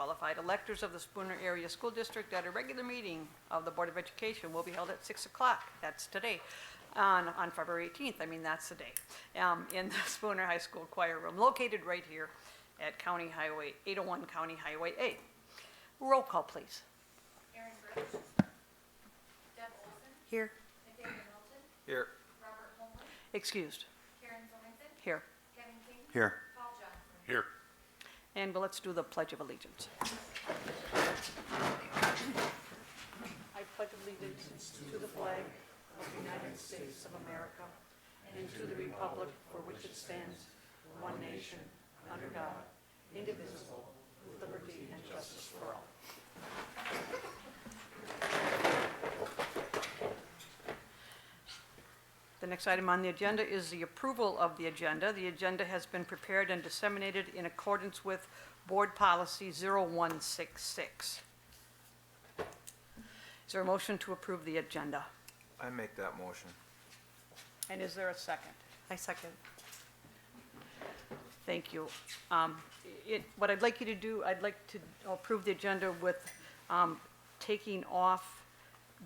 qualified electors of the Spooner Area School District at a regular meeting of the Board of Education will be held at 6 o'clock. That's today, on February 18th. I mean, that's the day, in the Spooner High School Choir Room, located right here at County Highway 801, County Highway A. Roll call, please. Aaron Bridge. Deb Olson. Here. Nathaniel Milton. Here. Robert Holman. Excused. Karen Zillington. Here. Kevin King. Here. Paul Johnson. Here. And let's do the Pledge of Allegiance. I pledge allegiance to the flag of the United States of America and to the republic for which it stands, one nation, under God, indivisible, with liberty and justice for all. The next item on the agenda is the approval of the agenda. The agenda has been prepared and disseminated in accordance with Board Policy 0166. Is there a motion to approve the agenda? I make that motion. And is there a second? I second. Thank you. What I'd like you to do, I'd like to approve the agenda with taking off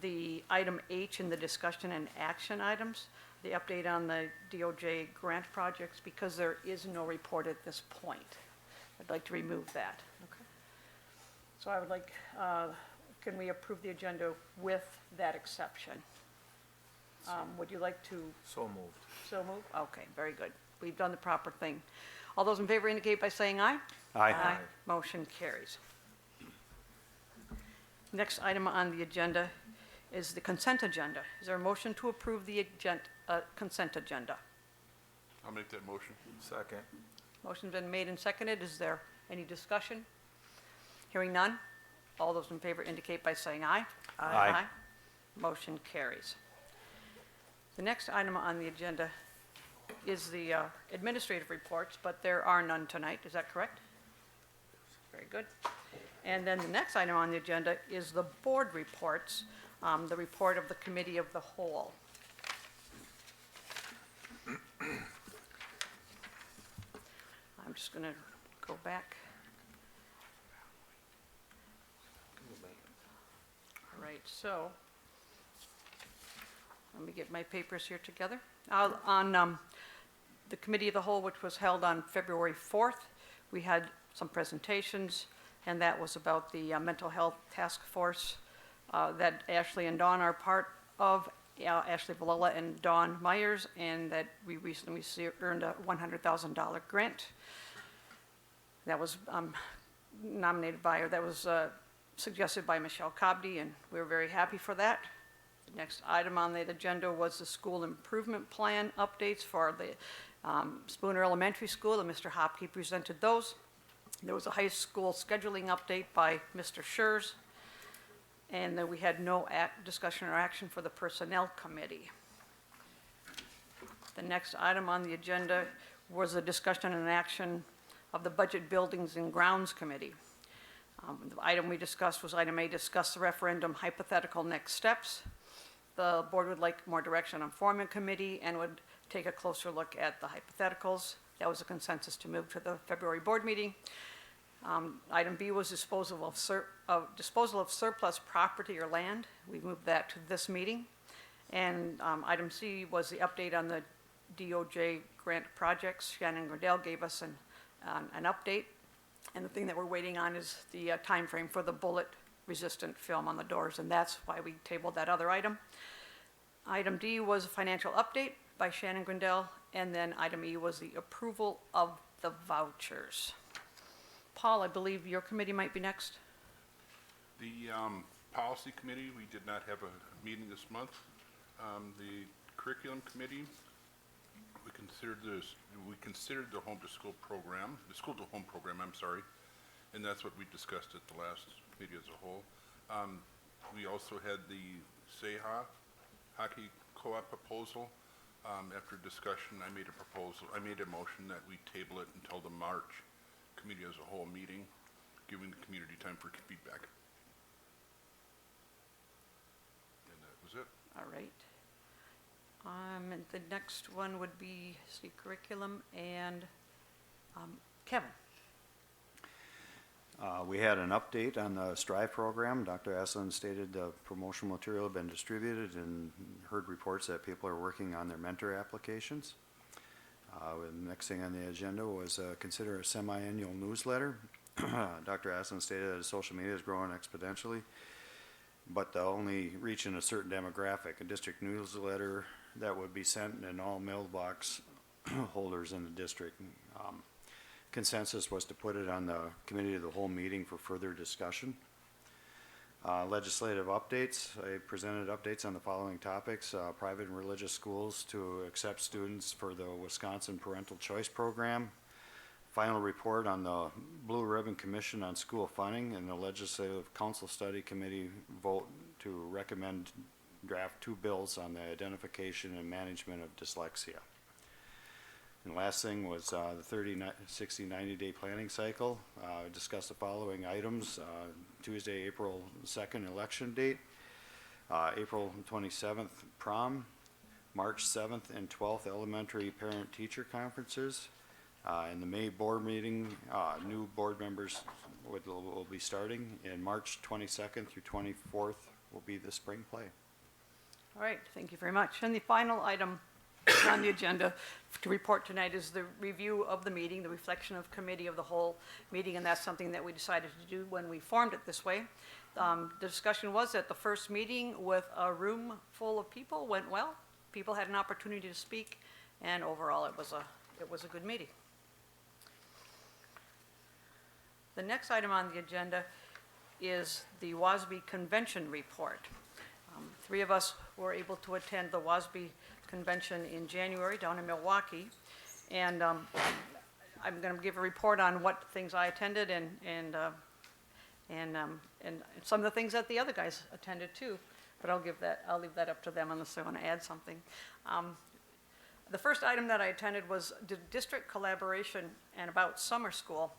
the item H in the discussion and action items, the update on the DOJ grant projects, because there is no report at this point. I'd like to remove that. Okay. So I would like, can we approve the agenda with that exception? Would you like to So moved. so move? Okay, very good. We've done the proper thing. All those in favor indicate by saying aye. Aye. Motion carries. Next item on the agenda is the consent agenda. Is there a motion to approve the consent agenda? I'll make that motion. Second. Motion's been made and seconded. Is there any discussion? Hearing none. All those in favor indicate by saying aye. Aye. Motion carries. The next item on the agenda is the administrative reports, but there are none tonight. Is that correct? Very good. And then the next item on the agenda is the board reports, the report of the Committee of the Whole. I'm just going to go back. All right, so let me get my papers here together. On the Committee of the Whole, which was held on February 4th, we had some presentations, and that was about the mental health task force that Ashley and Dawn are part of, Ashley Valella and Dawn Myers, and that we recently earned a $100,000 grant. That was nominated by, or that was suggested by Michelle Cobdy, and we were very happy for that. The next item on the agenda was the school improvement plan updates for the Spooner Elementary School, and Mr. Hopke presented those. There was a high school scheduling update by Mr. Schurz, and then we had no discussion or action for the Personnel Committee. The next item on the agenda was a discussion and action of the Budget Buildings and Grounds Committee. The item we discussed was item A, discuss the referendum hypothetical next steps. The board would like more direction on forming a committee and would take a closer look at the hypotheticals. That was a consensus to move to the February board meeting. Item B was disposal of surplus property or land. We moved that to this meeting. And item C was the update on the DOJ grant projects. Shannon Gradell gave us an update. And the thing that we're waiting on is the time frame for the bullet-resistant film on the doors, and that's why we tabled that other item. Item D was a financial update by Shannon Grindell, and then item E was the approval of the vouchers. Paul, I believe your committee might be next. The policy committee, we did not have a meeting this month. The curriculum committee, we considered the home to school program, the school to home program, I'm sorry, and that's what we discussed at the last committee as a whole. We also had the Cesa hockey co-op proposal. After discussion, I made a motion that we table it until the March committee as a whole meeting, giving the community time for feedback. And that was it. All right. And the next one would be curriculum and Kevin. We had an update on the Strive program. Dr. Aslan stated the promotional material had been distributed and heard reports that people are working on their mentor applications. The next thing on the agenda was consider a semi-annual newsletter. Dr. Aslan stated that social media is growing exponentially, but only reaching a certain demographic. A district newsletter that would be sent in all mailbox holders in the district. Consensus was to put it on the committee of the whole meeting for further discussion. Legislative updates. I presented updates on the following topics. Private and religious schools to accept students for the Wisconsin Parental Choice Program. Final report on the Blue Ribbon Commission on School Funding, and the Legislative Council Study Committee vote to recommend draft 2 bills on the identification and management of dyslexia. And last thing was the 30, 60, 90-day planning cycle. Discussed the following items. Tuesday, April 2nd, election date. April 27th, prom. March 7th and 12th, elementary parent-teacher conferences. In the May board meeting, new board members will be starting. And March 22nd through 24th will be the spring play. All right, thank you very much. And the final item on the agenda to report tonight is the review of the meeting, the reflection of committee of the whole meeting, and that's something that we decided to do when we formed it this way. The discussion was that the first meeting with a room full of people went well. People had an opportunity to speak, and overall it was a good meeting. The next item on the agenda is the Wasmbi Convention report. 3 of us were able to attend the Wasmbi Convention in January down in Milwaukee, and I'm going to give a report on what things I attended and some of the things that the other guys attended too. But I'll leave that up to them unless they want to add something. The first item that I attended was the district collaboration and about summer school.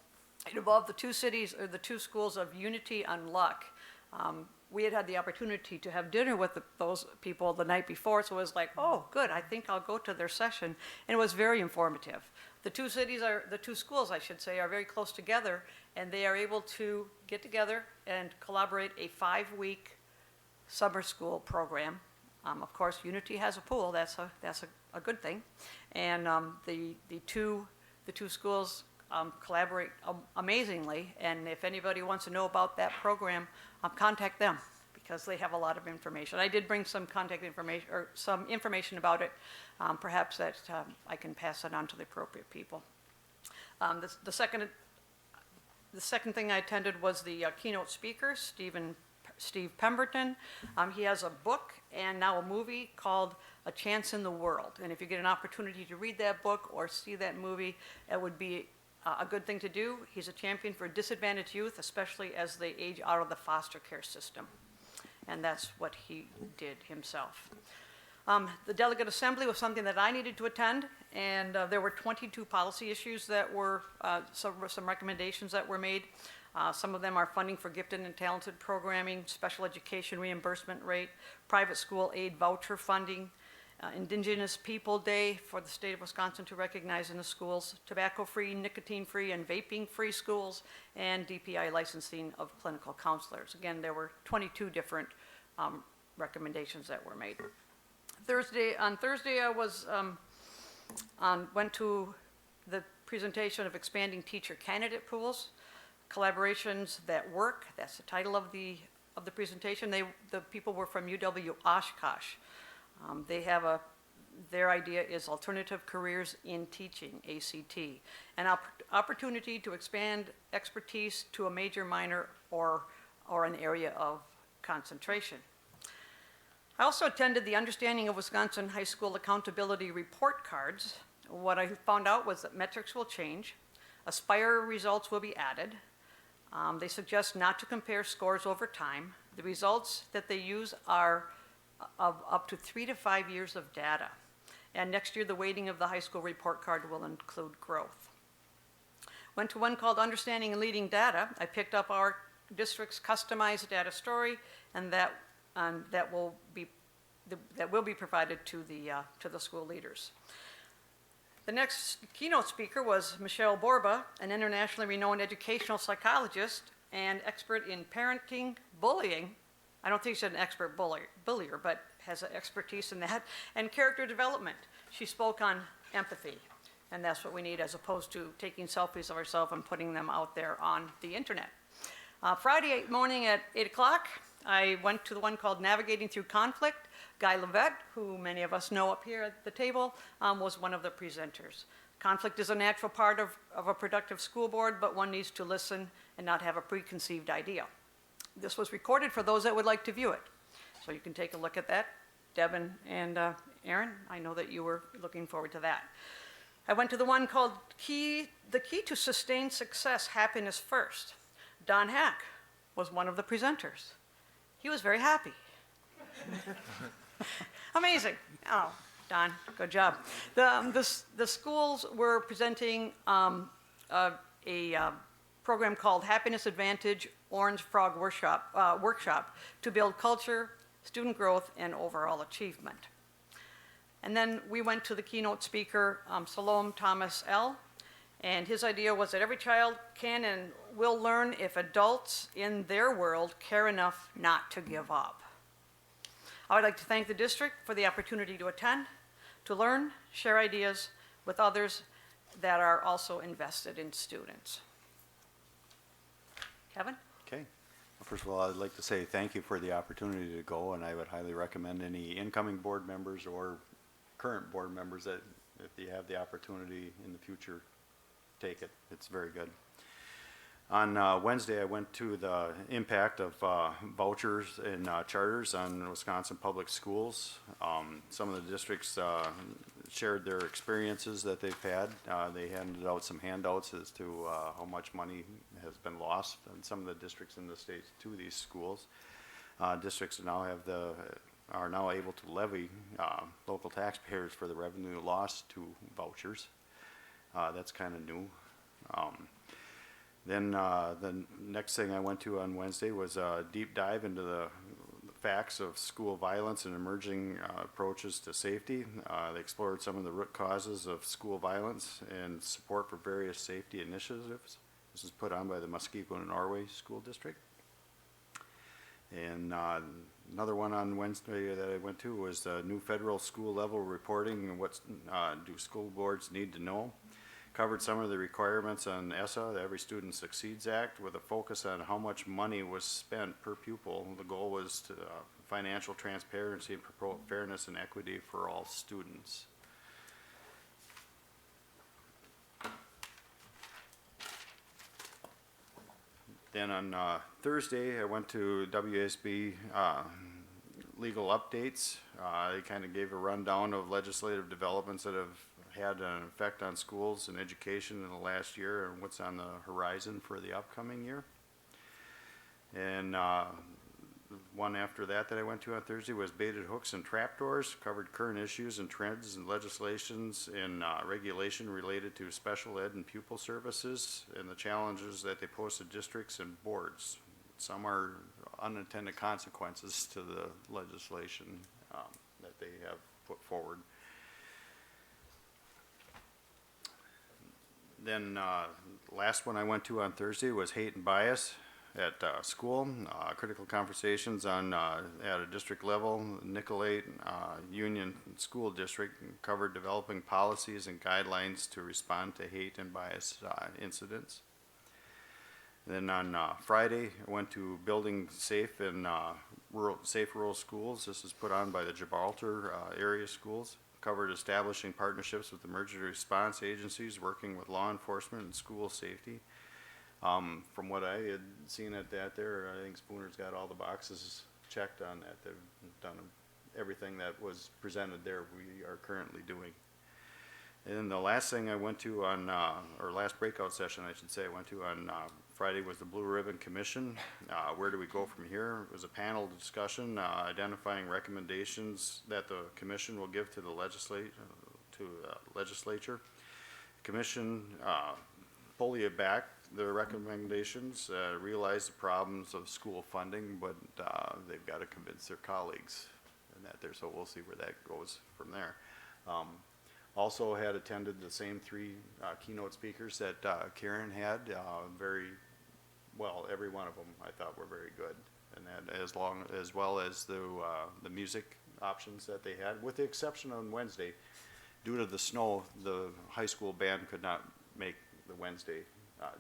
It involved the 2 cities, or the 2 schools of Unity and Luck. We had the opportunity to have dinner with those people the night before, so it was like, oh, good, I think I'll go to their session. And it was very informative. The 2 schools, I should say, are very close together, and they are able to get together and collaborate a 5-week summer school program. Of course, Unity has a pool, that's a good thing. And the two schools collaborate amazingly, and if anybody wants to know about that program, contact them because they have a lot of information. I did bring some contact information or some information about it. Perhaps that I can pass it on to the appropriate people. The second thing I attended was the keynote speaker, Steve Pemberton. He has a book and now a movie called A Chance in the World. And if you get an opportunity to read that book or see that movie, it would be a good thing to do. He's a champion for disadvantaged youth, especially as they age out of the foster care system. And that's what he did himself. The delegate assembly was something that I needed to attend, and there were 22 policy issues that were, some recommendations that were made. Some of them are funding for gifted and talented programming, special education reimbursement rate, private school aid voucher funding, Indigenous People Day for the state of Wisconsin to recognize in the schools, tobacco-free, nicotine-free, and vaping-free schools, and DPI licensing of clinical counselors. Again, there were 22 different recommendations that were made. On Thursday, I went to the presentation of expanding teacher candidate pools, collaborations that work. That's the title of the presentation. The people were from UW Oshkosh. They have their idea is alternative careers in teaching, ACT, an opportunity to expand expertise to a major, minor, or an area of concentration. I also attended the Understanding of Wisconsin High School Accountability report cards. What I found out was that metrics will change, Aspire results will be added. They suggest not to compare scores over time. The results that they use are of up to 3 to 5 years of data. And next year, the weighting of the high school report card will include growth. Went to one called Understanding and Leading Data. I picked up our district's customized data story, and that will be provided to the school leaders. The next keynote speaker was Michelle Borba, an internationally renowned educational psychologist and expert in parenting, bullying. I don't think she's an expert bullier, but has an expertise in that, and character development. She spoke on empathy, and that's what we need as opposed to taking selfies of ourselves and putting them out there on the internet. Friday morning at 8 o'clock, I went to the one called Navigating Through Conflict. Guy Levette, who many of us know up here at the table, was one of the presenters. Conflict is a natural part of a productive school board, but one needs to listen and not have a preconceived idea. This was recorded for those that would like to view it. So you can take a look at that. Deb and Aaron, I know that you were looking forward to that. I went to the one called The Key to Sustained Success, Happiness First. Don Hack was one of the presenters. He was very happy. Amazing. Oh, Don, good job. The schools were presenting a program called Happiness Advantage Orange Frog Workshop to build culture, student growth, and overall achievement. And then we went to the keynote speaker, Salome Thomas L., and his idea was that every child can and will learn if adults in their world care enough not to give up. I would like to thank the district for the opportunity to attend, to learn, share ideas with others that are also invested in students. Kevin? Okay. Well, first of all, I'd like to say thank you for the opportunity to go, and I would highly recommend any incoming board members or current board members that if you have the opportunity in the future, take it. It's very good. On Wednesday, I went to the impact of vouchers and charters on Wisconsin public schools. Some of the districts shared their experiences that they've had. They handed out some handouts as to how much money has been lost in some of the districts in the state to these schools. Districts now are now able to levy local taxpayers for the revenue lost to vouchers. That's kind of new. Then the next thing I went to on Wednesday was a deep dive into the facts of school violence and emerging approaches to safety. They explored some of the root causes of school violence and support for various safety initiatives. This is put on by the Muskegon and Norway School District. And another one on Wednesday that I went to was the new federal school level reporting and what do school boards need to know. Covered some of the requirements on ESSA, the Every Student Succeeds Act, with a focus on how much money was spent per pupil. The goal was to financial transparency and promote fairness and equity for all students. Then on Thursday, I went to WSB legal updates. They kind of gave a rundown of legislative developments that have had an effect on schools and education in the last year and what's on the horizon for the upcoming year. And one after that I went to on Thursday was baited hooks and trapdoors, covered current issues and trends and legislations and regulation related to special ed and pupil services and the challenges that they pose to districts and boards. Some are unintended consequences to the legislation that they have put forward. Then last one I went to on Thursday was hate and bias at school. Critical conversations on at a district level. Nicollet Union School District covered developing policies and guidelines to respond to hate and bias incidents. Then on Friday, I went to building safe and safe rural schools. This is put on by the Gibraltar area schools. Covered establishing partnerships with emergency response agencies, working with law enforcement and school safety. From what I had seen at that there, I think Spooner's got all the boxes checked on that. They've done everything that was presented there we are currently doing. And then the last thing I went to on, or last breakout session I should say, I went to on Friday was the Blue Ribbon Commission. Where do we go from here? It was a panel discussion identifying recommendations that the commission will give to the legislature. Commission fully backed the recommendations, realize the problems of school funding, but they've got to convince their colleagues and that there, so we'll see where that goes from there. Also had attended the same three keynote speakers that Karen had. Very well, every one of them I thought were very good, and that as well as the music options that they had, with the exception on Wednesday, due to the snow, the high school band could not make the Wednesday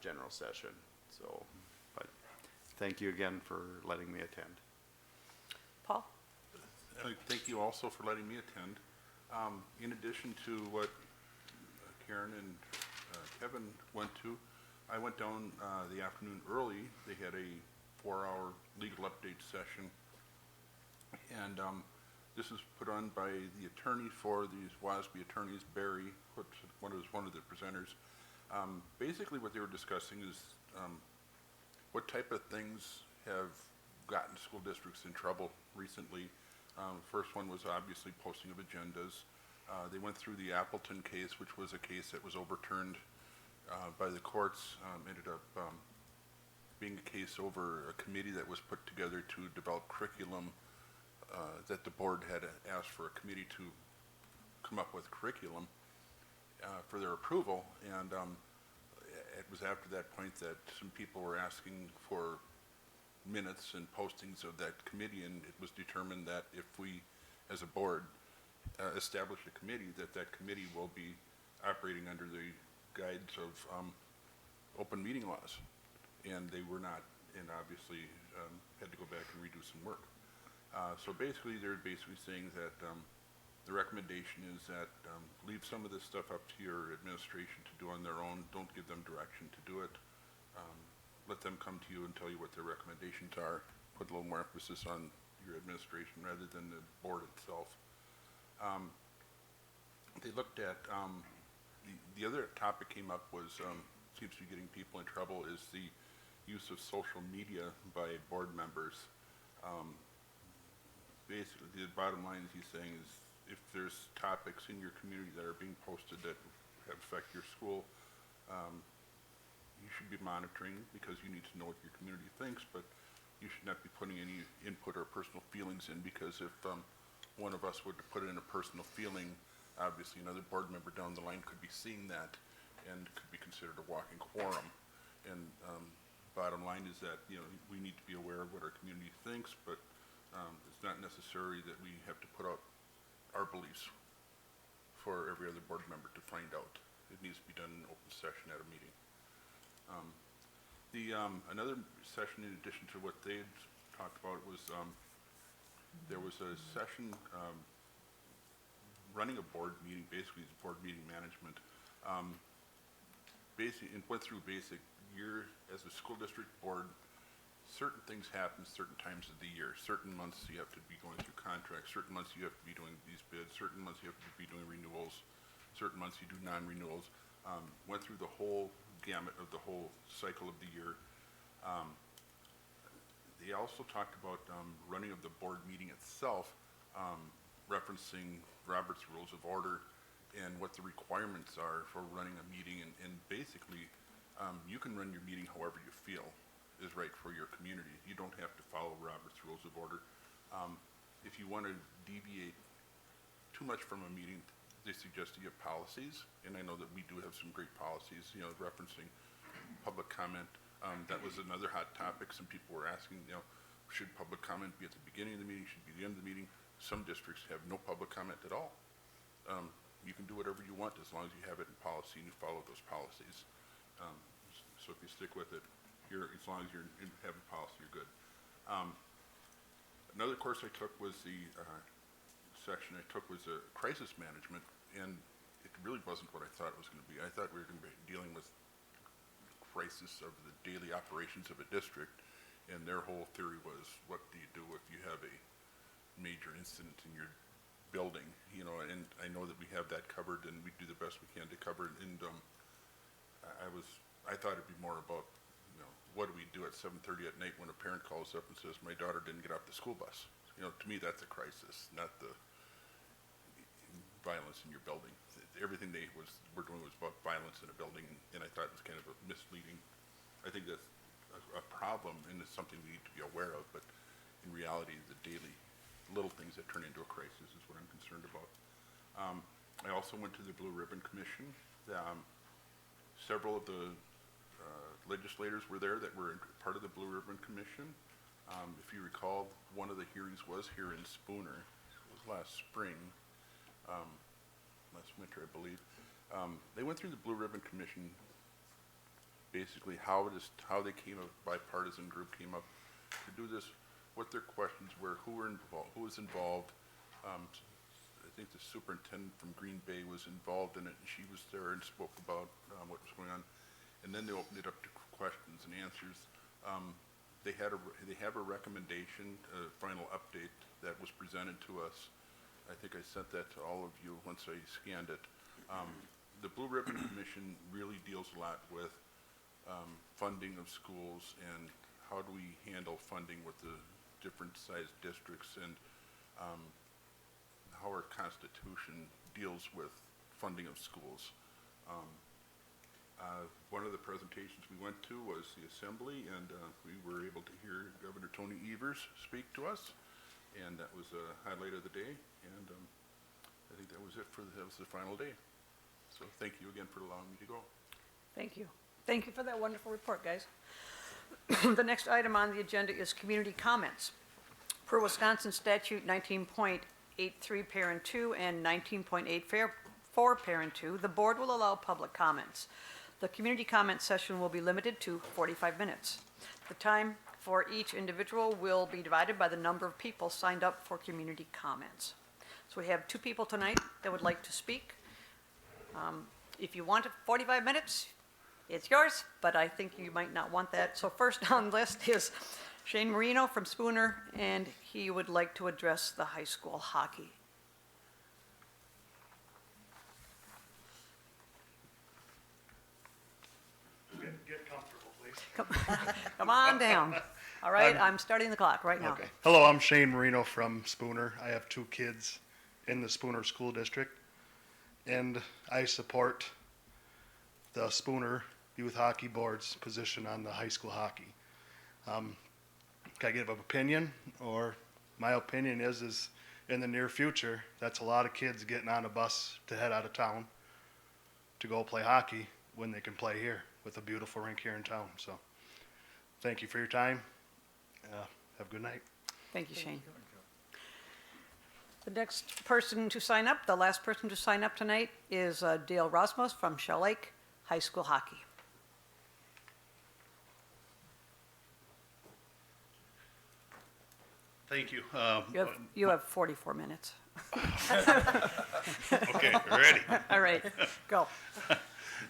general session. So, but thank you again for letting me attend. Paul? Thank you also for letting me attend. In addition to what Karen and Kevin went to, I went down the afternoon early. They had a 4-hour legal update session, and this is put on by the attorney for these Wasmbi attorneys, Barry, one of the presenters. Basically, what they were discussing is what type of things have gotten school districts in trouble recently. First one was obviously posting of agendas. They went through the Appleton case, which was a case that was overturned by the courts, ended up being a case over a committee that was put together to develop curriculum, that the board had asked for a committee to come up with curriculum for their approval, and it was after that point that some people were asking for minutes and postings of that committee, and it was determined that if we, as a board, establish a committee, that committee will be operating under the guides of open meeting laws, and they were not, and obviously had to go back and redo some work. So basically, they're basically saying that the recommendation is that leave some of this stuff up to your administration to do on their own. Don't give them direction to do it. Let them come to you and tell you what their recommendations are. Put a little more emphasis on your administration rather than the board itself. They looked at, the other topic came up was, seems to be getting people in trouble, is the use of social media by board members. Basically, the bottom line is he's saying is if there's topics in your community that are being posted that affect your school, you should be monitoring because you need to know what your community thinks, but you should not be putting any input or personal feelings in, because if one of us were to put in a personal feeling, obviously another board member down the line could be seeing that and could be considered a walking quorum. And bottom line is that, you know, we need to be aware of what our community thinks, but it's not necessary that we have to put out our beliefs for every other board member to find out. It needs to be done in open session at a meeting. Another session in addition to what they had talked about was there was a session running a board meeting, basically it's board meeting management. Basically, it went through basic year as a school district board. Certain things happen certain times of the year. Certain months you have to be going through contracts. Certain months you have to be doing these bids. Certain months you have to be doing renewals. Certain months you do non-renewals. Went through the whole gamut of the whole cycle of the year. They also talked about running of the board meeting itself, referencing Robert's Rules of Order and what the requirements are for running a meeting. And basically, you can run your meeting however you feel is right for your community. You don't have to follow Robert's Rules of Order. If you want to deviate too much from a meeting, they suggest you have policies, and I know that we do have some great policies, you know, referencing public comment. That was another hot topic. Some people were asking, you know, should public comment be at the beginning of the meeting, should it be the end of the meeting? Some districts have no public comment at all. You can do whatever you want as long as you have it in policy and you follow those policies. So if you stick with it, as long as you're having policy, you're good. Another course I took was the section I took was crisis management, and it really wasn't what I thought it was going to be. I thought we were going to be dealing with crisis of the daily operations of a district, and their whole theory was, what do you do if you have a major incident in your building? You know, and I know that we have that covered, and we do the best we can to cover it. And I thought it'd be more about, you know, what do we do at 7:30 at night when a parent calls up and says, my daughter didn't get off the school bus? You know, to me, that's a crisis, not the violence in your building. Everything they were doing was about violence in a building, and I thought it was kind of a misleading. I think that's a problem, and it's something we need to be aware of, but in reality, the daily little things that turn into a crisis is what I'm concerned about. I also went to the Blue Ribbon Commission. Several of the legislators were there that were part of the Blue Ribbon Commission. If you recall, one of the hearings was here in Spooner. It was last spring, last winter, I believe. They went through the Blue Ribbon Commission, basically how they came up, bipartisan group came up to do this, what their questions were, who was involved. I think the superintendent from Green Bay was involved in it, and she was there and spoke about what was going on. And then they opened it up to questions and answers. They have a recommendation, a final update that was presented to us. I think I sent that to all of you once I scanned it. The Blue Ribbon Commission really deals a lot with funding of schools and how do we handle funding with the different sized districts, and how our Constitution deals with funding of schools. One of the presentations we went to was the Assembly, and we were able to hear Governor Tony Evers speak to us, and that was a highlight of the day, and I think that was it that was the final day. So thank you again for allowing me to go. Thank you. Thank you for that wonderful report, guys. The next item on the agenda is community comments. Per Wisconsin Statute 19.83 Parent 2 and 19.84 Parent 2, the board will allow public comments. The community comment session will be limited to 45 minutes. The time for each individual will be divided by the number of people signed up for community comments. So we have 2 people tonight that would like to speak. If you want 45 minutes, it's yours, but I think you might not want that. So first on the list is Shane Marino from Spooner, and he would like to address the high school hockey. Get comfortable, please. Come on down. All right, I'm starting the clock right now. Okay. Hello, I'm Shane Marino from Spooner. I have 2 kids in the Spooner School District, and I support the Spooner Youth Hockey Board's position on the high school hockey. Can I give an opinion? Or my opinion is in the near future, that's a lot of kids getting on a bus to head out of town to go play hockey when they can play here with a beautiful rink here in town. So thank you for your time. Have a good night. Thank you, Shane. The next person to sign up, the last person to sign up tonight, is Dale Rosmus from Shell Lake High School Hockey. Thank you. You have 44 minutes. Okay, ready. All right, go.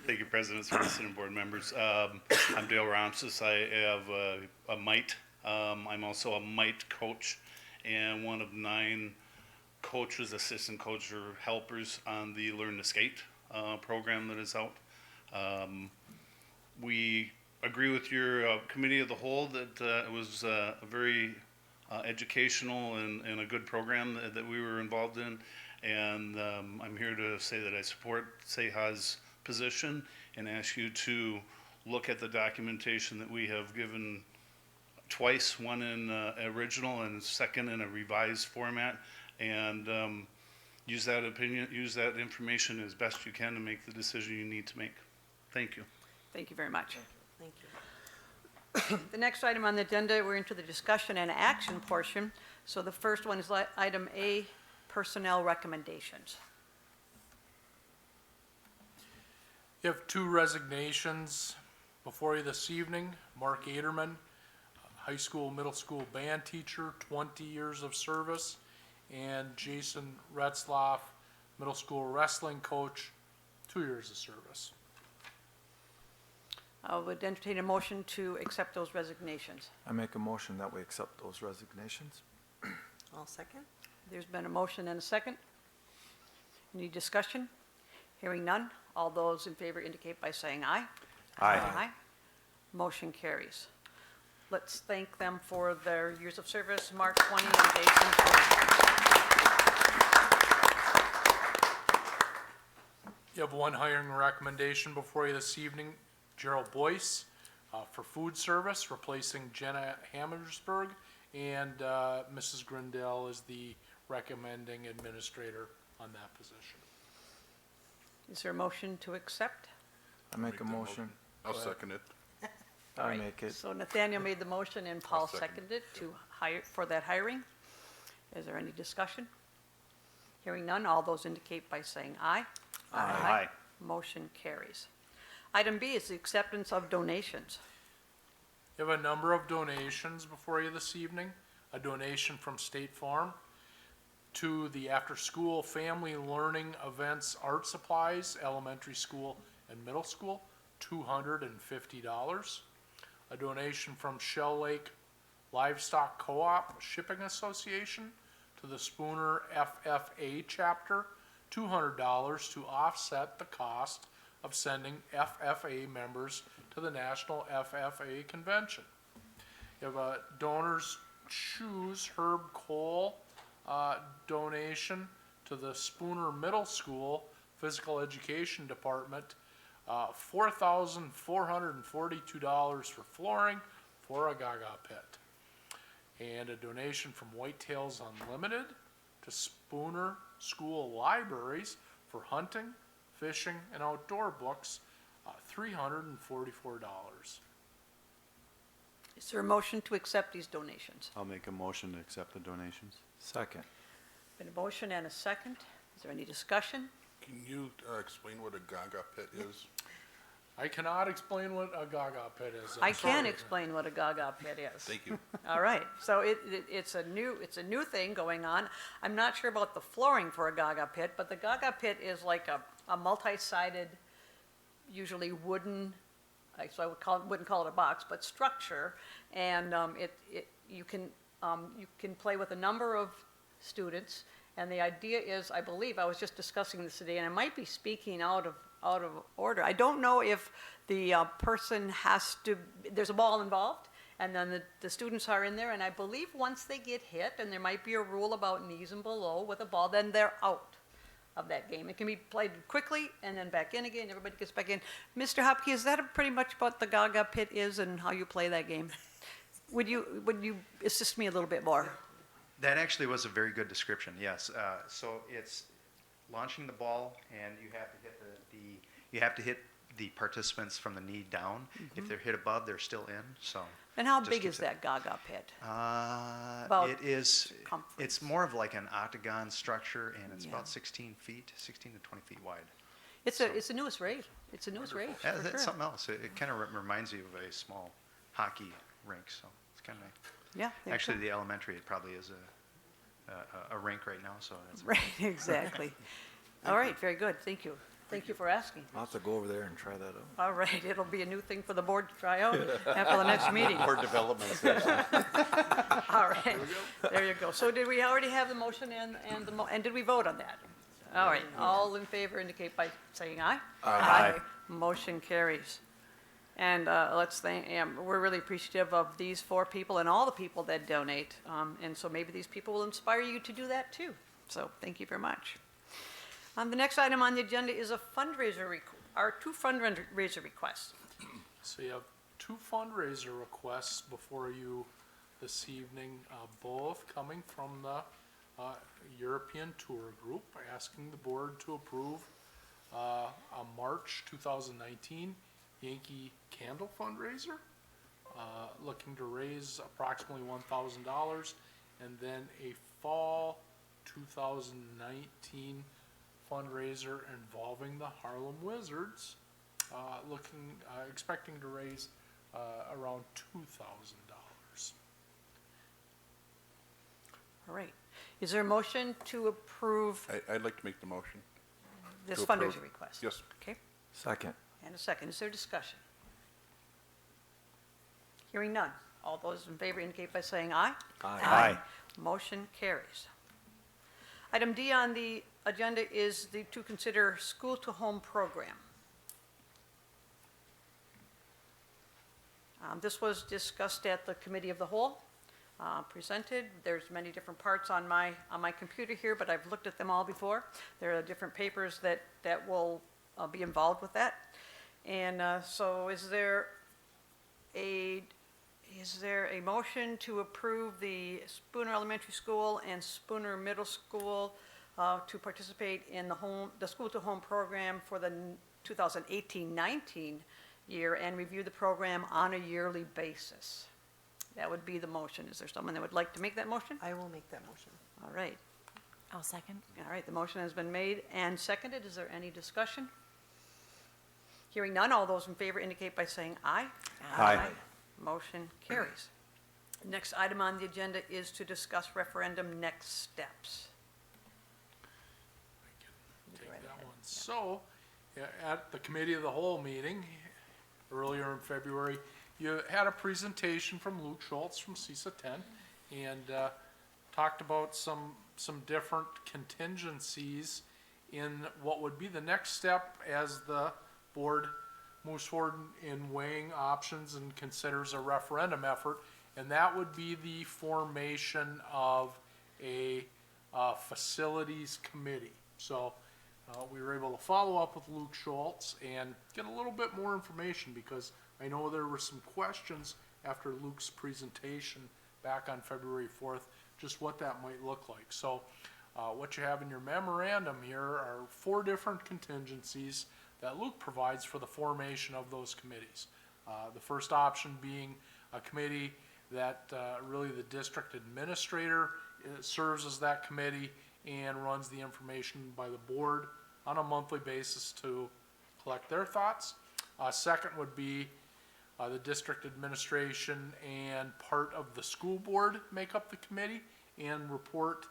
Thank you, President, Citizen, and board members. I'm Dale Ramses. I have a MITE. I'm also a MITE coach and one of 9 coaches, assistant coach, or helpers on the Learn to Skate program that is out. We agree with your committee of the whole that it was a very educational and a good program that we were involved in. And I'm here to say that I support CEHA's position and ask you to look at the documentation that we have given twice, one in original and second in a revised format, and use that information as best you can to make the decision you need to make. Thank you. Thank you very much. Thank you. The next item on the agenda, we're into the discussion and action portion. So the first one is item A, personnel recommendations. You have 2 resignations before you this evening. Mark Aderman, high school, middle school band teacher, 20 years of service, and Jason Retzloff, middle school wrestling coach, 2 years of service. I would entertain a motion to accept those resignations. I make a motion that we accept those resignations. I'll second. There's been a motion and a second. Any discussion? Hearing none. All those in favor indicate by saying aye. Aye. Motion carries. Let's thank them for their years of service, Mark 20 and Jason 20. You have 1 hiring recommendation before you this evening. Gerald Boyce for food service, replacing Jenna Hammersberg, and Mrs. Grindell is the recommending administrator on that position. Is there a motion to accept? I make a motion. I'll second it. All I right, make it. So Nathaniel made the motion and Paul second. seconded it to hire, for that hiring. Is there any discussion? Hearing none, all those indicate by saying aye. Aye. Motion carries. Item B is the acceptance of donations. You have a number of donations before you this evening. A donation from State Farm to the after-school family learning events art supplies, elementary school and middle school, $250. A donation from Shell Lake Livestock Co-op Shipping Association to the Spooner FFA chapter, $200 to offset the cost of sending FFA members to the National FFA Convention. You have a Donors Choose Herb Cole donation to the Spooner Middle School Physical Education Department, $4,442 for flooring for a Gaga pit. And a donation from Whitetails Unlimited to Spooner School Libraries for hunting, fishing, and outdoor books, $344. Is there a motion to accept these donations? I'll make a motion to accept the donations. Second. Been a motion and a second. Is there any discussion? Can you explain what a Gaga pit is? I cannot explain what a Gaga pit is. I'm I can sorry. explain what a Gaga pit is. Thank you. All right, so it's a new thing going on. I'm not sure about the flooring for a Gaga pit, but the Gaga pit is like a multi-sided, usually wooden, so I wouldn't call it a box, but structure, and you can play with a number of students, and the idea is, I believe, I was just discussing this today, and I might be speaking out of order. I don't know if the person has to, there's a ball involved, and then the students are in there, and I believe once they get hit, and there might be a rule about knees and below with a ball, then they're out of that game. It can be played quickly and then back in again, everybody gets back in. Mr. Hopke, is that pretty much what the Gaga pit is and how you play that game? Would you assist me a little bit more? That actually was a very good description, yes. So it's launching the ball, and you have to hit the participants from the knee down. If they're hit above, they're still in. So. And how just big keeps is that Gaga pit? It is. circumference? It's more of like an octagon structure, and it's Yeah. about 16 to 20 feet wide. It's the newest rate. It's the newest rate. Yeah, for that's sure. something else. It kind of reminds you of a small hockey rink, so it's kind of nice. Yeah. there you Actually, go. the elementary, it probably is a rink right now, so that's. Right, exactly. All right, very good. Thank you. Thank you for asking. I'll have to go over there and try that out. All right, it'll be a new thing for the board to try out after the next meeting. Board development session. All right, there you go. So did we already have the motion and did we vote on that? All right, all in favor indicate by saying aye. Aye. Motion carries. And let's thank, we're really appreciative of these 4 people and all the people that donate. And so maybe these people will inspire you to do that too. So thank you very much. The next item on the agenda is a fundraiser, our 2 fundraiser requests. So you have 2 fundraiser requests before you this evening, both coming from the European Tour Group, asking the board to approve a March 2019 Yankee Candle fundraiser, looking to raise approximately $1,000, and then a fall 2019 fundraiser involving the Harlem Wizards, expecting to raise around $2,000. All right. Is there a motion to approve I'd like to make the motion. this To approve. fundraiser request? Yes. Okay, Second. and a second. Is there discussion? Hearing none. All those in favor indicate by saying aye. Aye. Motion carries. Item D on the agenda is to consider school-to-home program. This was discussed at the Committee of the Whole, presented. There's many different parts on my computer here, but I've looked at them all before. There are different papers that will be involved with that. And so is there a motion to approve the Spooner Elementary School and Spooner Middle School to participate in the school-to-home program for the 2018-19 year and review the program on a yearly basis. That would be the motion. Is there someone that would like to make that motion? I will make that motion. All right. I'll second. All right, the motion has been made and seconded. Is there any discussion? Hearing none, all those in favor indicate by saying aye. Aye. Motion carries. Next item on the agenda is to discuss referendum next steps. Take that one. So, at the committee of the whole meeting, earlier in February, you had a presentation from Luke Schultz from Sisa 10, and talked about some different contingencies in what would be the next step as the board moves forward in weighing options and considers a referendum effort, and that would be the formation of a facilities committee. So we were able to follow up with Luke Schultz and get a little bit more information, because I know there were some questions after Luke's presentation back on February 4th, just what that might look like. So what you have in your memorandum here are 4 different contingencies that Luke provides for the formation of those committees. The first option being a committee that really the district administrator serves as that committee and runs the information by the board on a monthly basis to collect their thoughts. Second would be the district administration and part of the school board make up the committee and report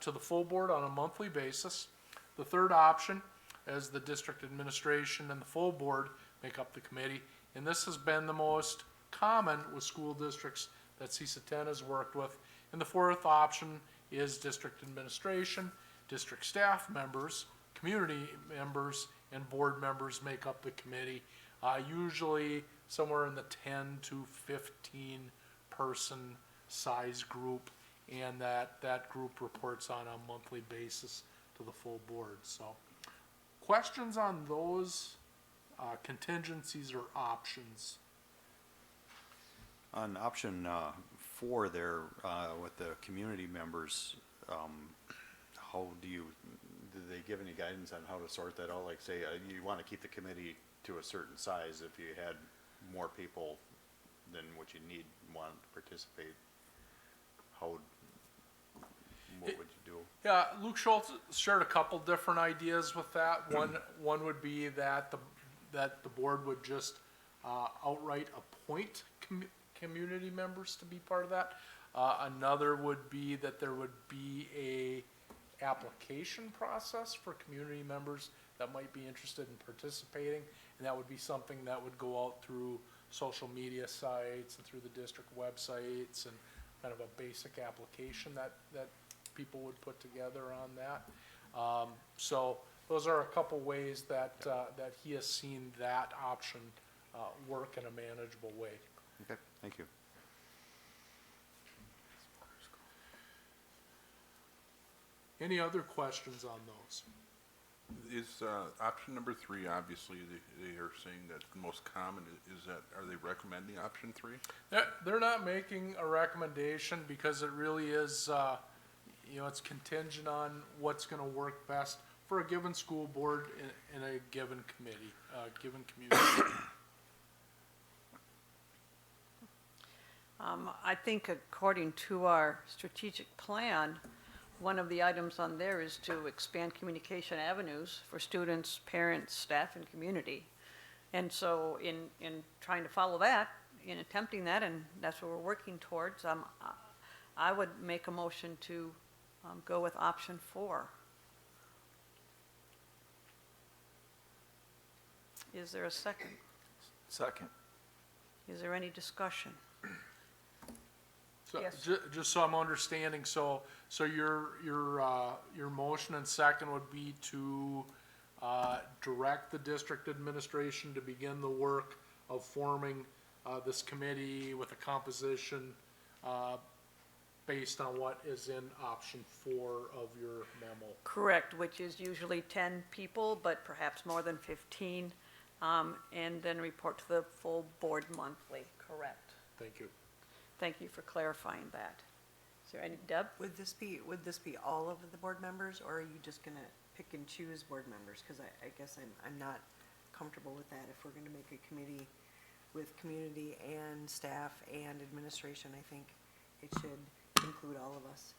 to the full board on a monthly basis. The third option is the district administration and the full board make up the committee, and this has been the most common with school districts that Sisa 10 has worked with. And the fourth option is district administration, district staff members, community members, and board members make up the committee, usually somewhere in the 10 to 15 person size group, and that group reports on a monthly basis to the full board. So questions on those contingencies or options? On option 4 there, with the community members, how do they give any guidance on how to sort that out? Like, say, you want to keep the committee to a certain size. If you had more people than what you need want to participate, what would you do? Yeah, Luke Schultz shared a couple different ideas with that. One would be that the board would just outright appoint community members to be part of that. Another would be that there would be a application process for community members that might be interested in participating, and that would be something that would go out through social media sites and through the district websites, and kind of a basic application that people would put together on that. So those are a couple ways that he has seen that option work in a manageable way. Okay, thank you. Any other questions on those? Is option number 3, obviously, they are saying that the most common, are they recommending option 3? They're not making a recommendation, because it really is, it's contingent on what's gonna work best for a given school board in a given committee, given community. I think according to our strategic plan, one of the items on there is to expand communication avenues for students, parents, staff, and community. And so in trying to follow that, in attempting that, and that's what we're working towards, I would make a motion to go with option 4. Is there a second? Second. Is there any discussion? So, Yes. just so I'm understanding, so your motion and second would be to direct the district administration to begin the work of forming this committee with a composition based on what is in option 4 of your memo. Correct, which is usually 10 people, but perhaps more than 15, and then report to the full board monthly, correct. Thank you. Thank you for clarifying that. Is there any, Deb? Would this be all of the board members, or are you just gonna pick and choose board members? Because I guess I'm not comfortable with that. If we're gonna make a committee with community and staff and administration, I think it should include all of us.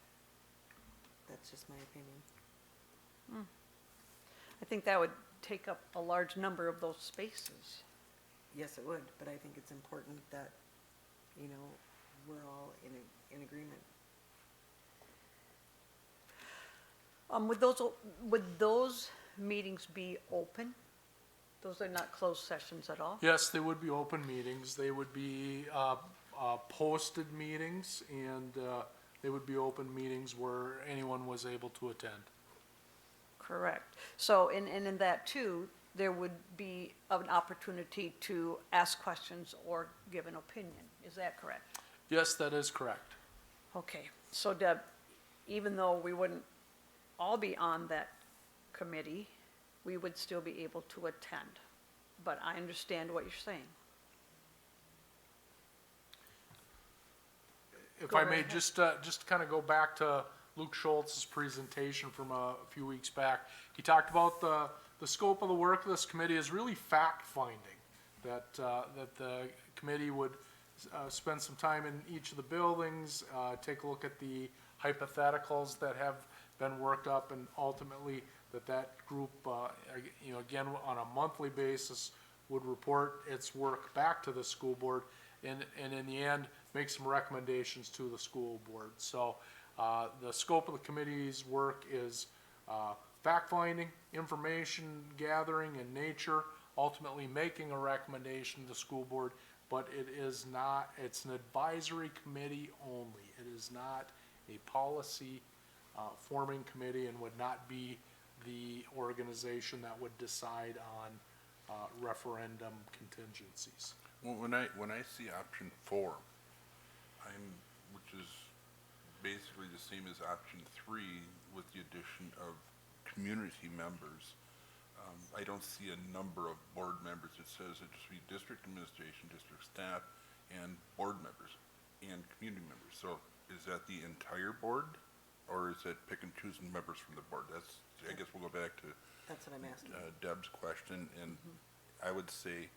That's just my opinion. I think that would take up a large number of those spaces. Yes, it would, but I think it's important that, you know, we're all in agreement. Would those meetings be open? Those are not closed sessions at all? Yes, they would be open meetings. They would be posted meetings, and they would be open meetings where anyone was able to attend. Correct. So, and in that too, there would be an opportunity to ask questions or give an opinion. Is that correct? Yes, that is correct. Okay, so Deb, even though we wouldn't all be on that committee, we would still be able to attend. But I understand what you're saying. If Go I right may, ahead. just kind of go back to Luke Schultz's presentation from a few weeks back. He talked about the scope of the work of this committee is really fact-finding, that the committee would spend some time in each of the buildings, take a look at the hypotheticals that have been worked up, and ultimately that group, you know, again, on a monthly basis, would report its work back to the school board, and in the end, make some recommendations to the school board. So the scope of the committee's work is fact-finding, information gathering in nature, ultimately making a recommendation to the school board, but it is not, it's an advisory committee only. It is not a policy forming committee, and would not be the organization that would decide on referendum contingencies. Well, when I see option 4, which is basically the same as option 3 with the addition of community members, I don't see a number of board members. It says it should be district administration, district staff, and board members, and community members. So is that the entire board, or is it pick and choosing members from the board? That's, I guess we'll go back to That's what I'm asking. Deb's question, and I would say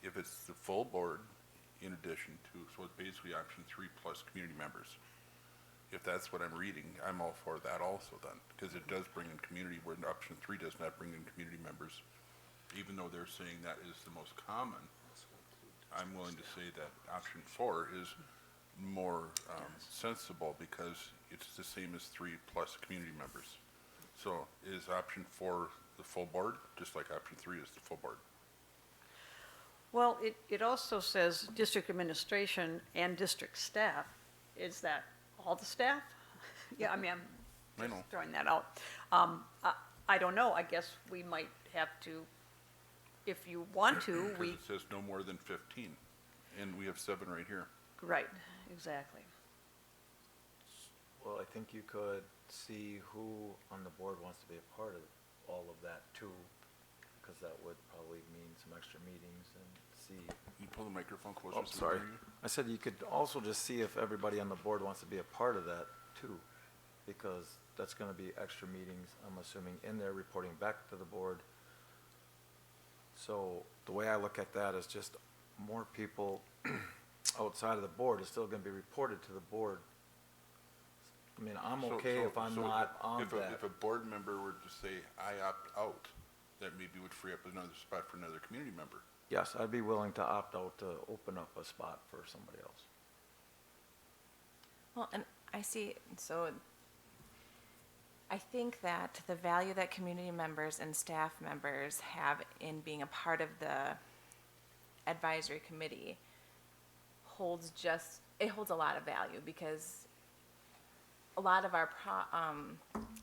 if it's the full board in addition to, so it's basically option 3 plus community members. If that's what I'm reading, I'm all for that also then, because it does bring in community, where option 3 does not bring in community members. Even though they're saying that is the most common, I'm willing to say that option 4 is more sensible, because it's the same as 3 plus community members. So is option 4 the full board, just like option 3 is the full board? Well, it also says district administration and district staff. Is that all the staff? Yeah, I mean, I I'm know. just throwing that out. I don't know, I guess we might have to, if you want to, Because we, it says no more than 15, and we have 7 right here. right, exactly. Well, I think you could see who on the board wants to be a part of all of that too, because that would probably mean some extra meetings and see. You pull the microphone closer. Oh, so we sorry. can hear you. I said you could also just see if everybody on the board wants to be a part of that too, because that's gonna be extra meetings, I'm assuming, in there reporting back to the board. So the way I look at that is just more people outside of the board is still gonna be reported to the board. I mean, I'm okay if I'm not on if that. If a board member were to say, I opt out, that maybe would free up another spot for another community member. Yes, I'd be willing to opt out to open up a spot for somebody else. Well, and I see, so I think that the value that community members and staff members have in being a part of the advisory committee holds a lot of value, because a lot of our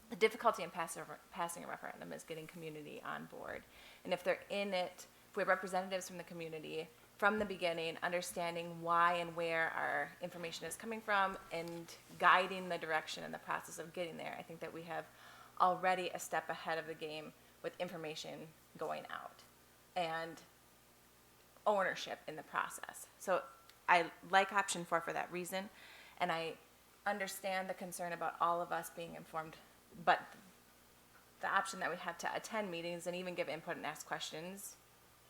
the difficulty in passing a referendum is getting community on board. And if they're in it, if we have representatives from the community from the beginning, understanding why and where our information is coming from, and guiding the direction and the process of getting there, I think that we have already a step ahead of the game with information going out and ownership in the process. So I like option 4 for that reason, and I understand the concern about all of us being informed, but the option that we have to attend meetings and even give input and ask questions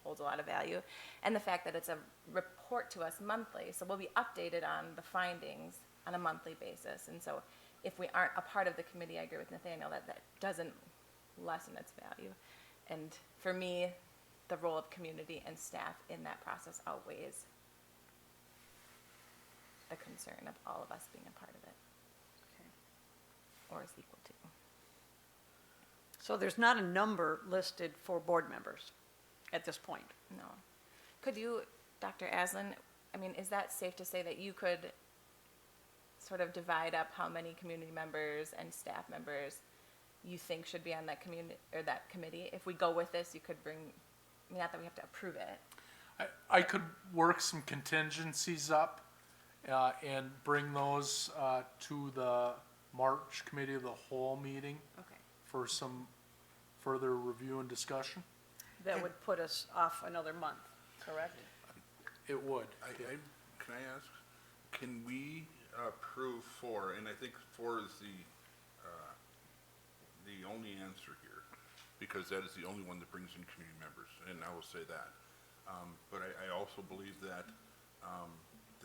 holds a lot of value. And the fact that it's a report to us monthly, so we'll be updated on the findings on a monthly basis. And so if we aren't a part of the committee, I agree with Nathaniel that that doesn't lessen its value. And for me, the role of community and staff in that process outweighs the concern of all of us being a part of it, or is equal to. So there's not a number listed for board members at this point. No. Could you, Dr. Aslan, I mean, is that safe to say that you could sort of divide up how many community members and staff members you think should be on that community or that committee? If we go with this, you could bring, I mean, not that we have to approve it. I could work some contingencies up and bring those to the March Committee of the Whole meeting Okay. for some further review and discussion. That would put us off another month, correct? It would. Can I ask, can we approve four, and I think four is the only answer here, because that is the only one that brings in community members, and I will say that. But I also believe that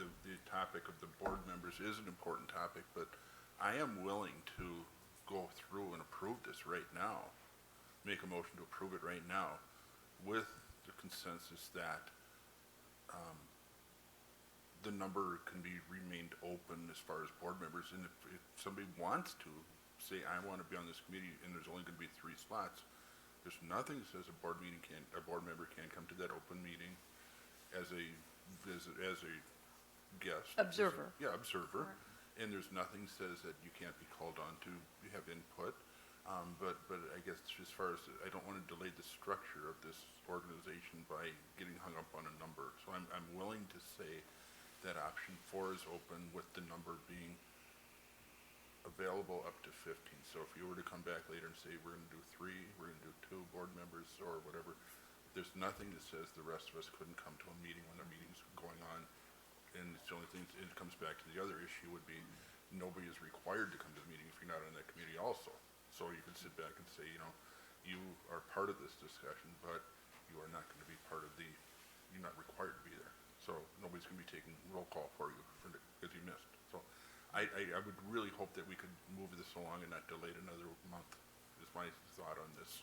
the topic of the board members is an important topic, but I am willing to go through and approve this right now, make a motion to approve it right now, with the consensus that the number can be remained open as far as board members, and if somebody wants to say, I want to be on this committee, and there's only going to be 3 slots, there's nothing that says a board member can't come to that open meeting as a visit, as a guest. Observer. Yeah, observer. And there's nothing says that you can't be called on to have input. But I guess as far as, I don't want to delay the structure of this organization by getting hung up on a number. So I'm willing to say that option 4 is open with the number being available up to 15. So if you were to come back later and say, we're going to do 3, we're going to do 2 board members or whatever, there's nothing that says the rest of us couldn't come to a meeting when a meeting's going on. And it's the only thing, it comes back to the other issue would be, nobody is required to come to the meeting if you're not on that committee also. So you can sit back and say, you know, you are part of this discussion, but you are not going to be part of you're not required to be there. So nobody's going to be taking roll call for you because you missed. So I would really hope that we could move this along and not delay it another month, is my thought on this.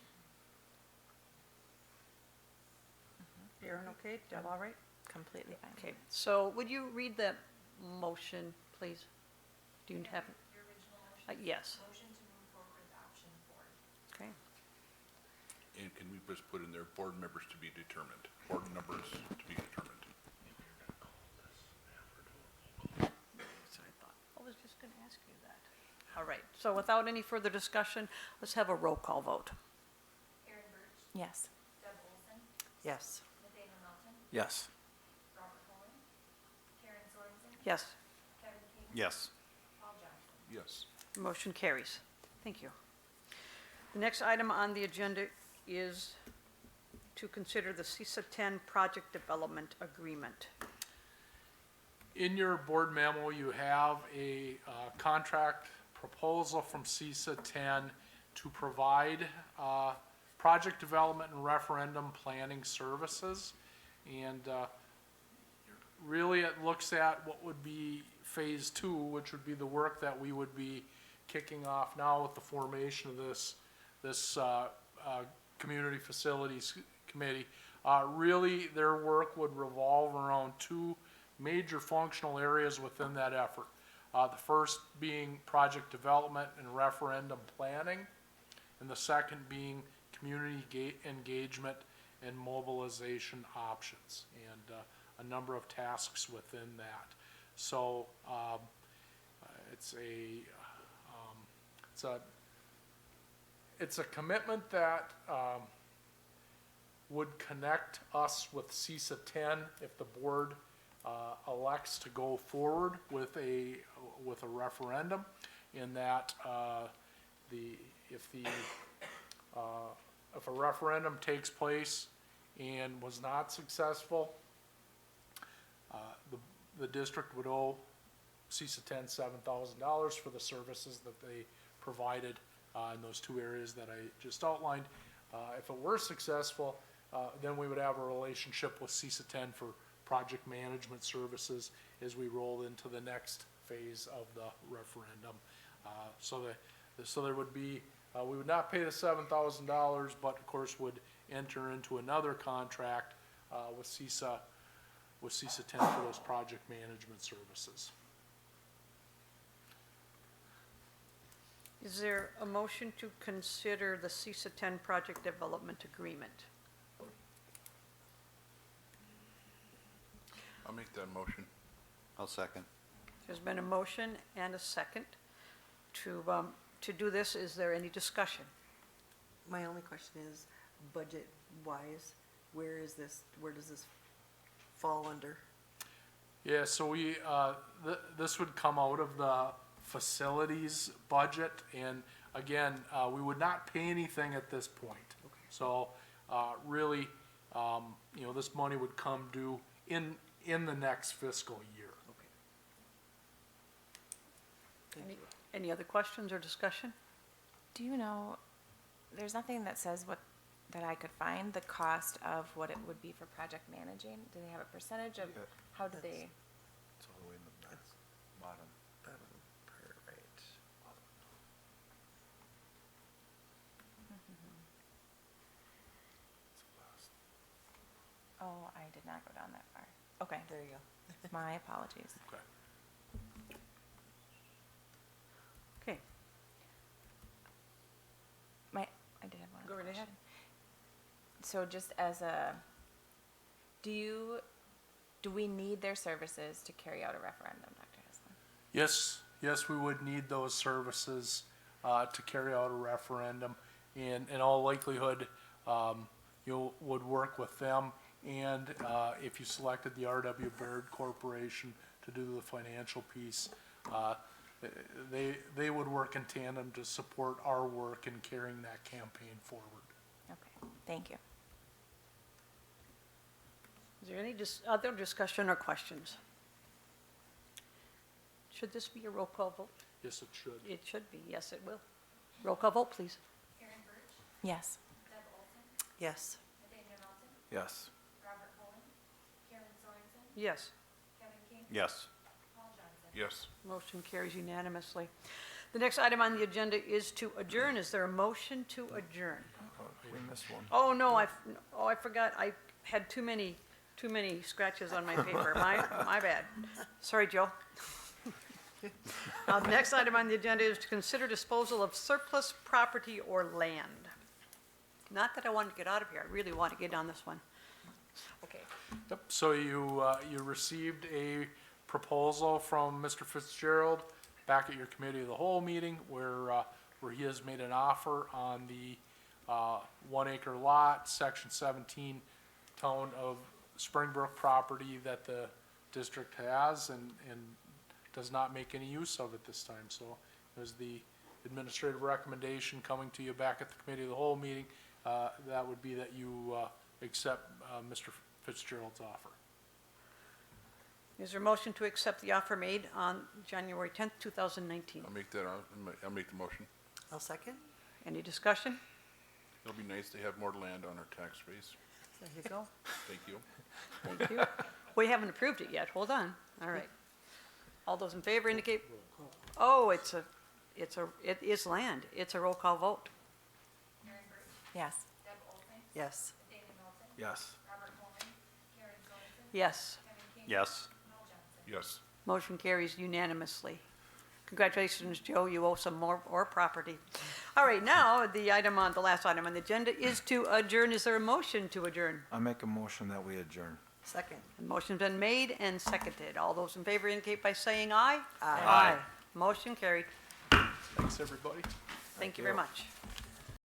Aaron, okay? Deb, all right? Completely fine. Okay, so would you read that motion, please? Do you have, Your original motion? yes, Motion to move forward with option 4. okay. And can we just put in there, board members to be determined, board numbers to be determined? That's what I thought. I was just going to ask you that. All right, so without any further discussion, let's have a roll call vote. Aaron Birch, Yes. Deb Olson, Yes. Nathaniel Melton, Yes. Robert Holman, Karen Sorensen, Yes, Kevin King, Yes. Paul Johnson. Yes. motion carries. Thank you. The next item on the agenda is to consider the Sisa 10 Project Development Agreement. In your board memo, you have a contract proposal from Cesa 10 to provide project development and referendum planning services. And really, it looks at what would be phase 2, which would be the work that we would be kicking off now with the formation of this Community Facilities Committee. Really, their work would revolve around 2 major functional areas within that effort. The first being project development and referendum planning, and the second being community engagement and mobilization options, and a number of tasks within that. So it's a commitment that would connect us with Cesa 10 if the board elects to go forward with a referendum, in that if a referendum takes place and was not successful, the district would owe Cesa 10 $7,000 for the services that they provided in those two areas that I just outlined. If it were successful, then we would have a relationship with Cesa 10 for project management services as we roll into the next phase of the referendum. So there would be, we would not pay the $7,000, but of course would enter into another contract with Cesa 10 for those project management services. Is there a motion to consider the Cesa 10 project development agreement? I'll make that motion. I'll second. There's been a motion and a second to do this. Is there any discussion? My only question is, budget-wise, where does this fall under? Yeah, so we, this would come out of the facilities budget, and again, we would not pay anything at this point. So, really, this money would come due in the next fiscal year. Any other questions or discussion? Do you know, there's nothing that says that I could find the cost of what it would be for project managing? Do they have a percentage of, how do they? It's all the way in the bottom. Oh, I did not go down that far. Okay, There you go. my apologies. Okay. Okay, I did have one Go other right ahead. question. So just as do we need their services to carry out a referendum, Dr. Heslin? Yes, we would need those services to carry out a referendum, and in all likelihood, you would work with them, and if you selected the R.W. Baird Corporation to do the financial piece, they would work in tandem to support our work in carrying that campaign forward. Okay, thank you. is there any other discussion or questions? Should this be a roll call vote? Yes, it should. It should be, yes, it will. Roll call vote, please. Karen Birch, Yes. Deb Olson, Yes. Nathaniel Melton, Yes. Robert Cohen, Karen Sorensen, Yes. Kevin King, Yes. Paul Johnson. Yes. Motion carries unanimously. The next item on the agenda is to adjourn. Is there a motion to adjourn? Oh, we missed one. Oh, no, I forgot. I had too many scratches on my paper. My bad. Sorry, Joe. The next item on the agenda is to consider disposal of surplus property or land. Not that I wanted to get out of here. I really want to get on this one. Okay. Yep, so you received a proposal from Mr. Fitzgerald back at your committee of the whole meeting where he has made an offer on the 1 acre lot, section 17, town of Springbrook property that the district has and does not make any use of at this time. So there's the administrative recommendation coming to you back at the committee of the whole meeting. That would be that you accept Mr. Fitzgerald's offer. Is there a motion to accept the offer made on January 10th, 2019? I'll make the motion. I'll second. Any discussion? It'll be nice to have more land on our tax base. There you go. Thank you. Thank you. We haven't approved it yet. Hold on. All right. All those in favor indicate, oh, it is land. It's a roll call vote. Karen Birch, Yes. Deb Olson, Yes. Nathaniel Melton, Yes. Robert Cohen, Karen Sorensen, Yes. Kevin King, Yes. Paul Johnson. Yes. Motion carries unanimously. Congratulations, Joe. You owe some more property. All right, now the last item on the agenda is to adjourn. Is there a motion to adjourn? I make a motion that we adjourn. Second. The motion's been made and seconded. All those in favor indicate by saying aye. Aye. Aye. Motion carried. Thanks, everybody. Thank you very much.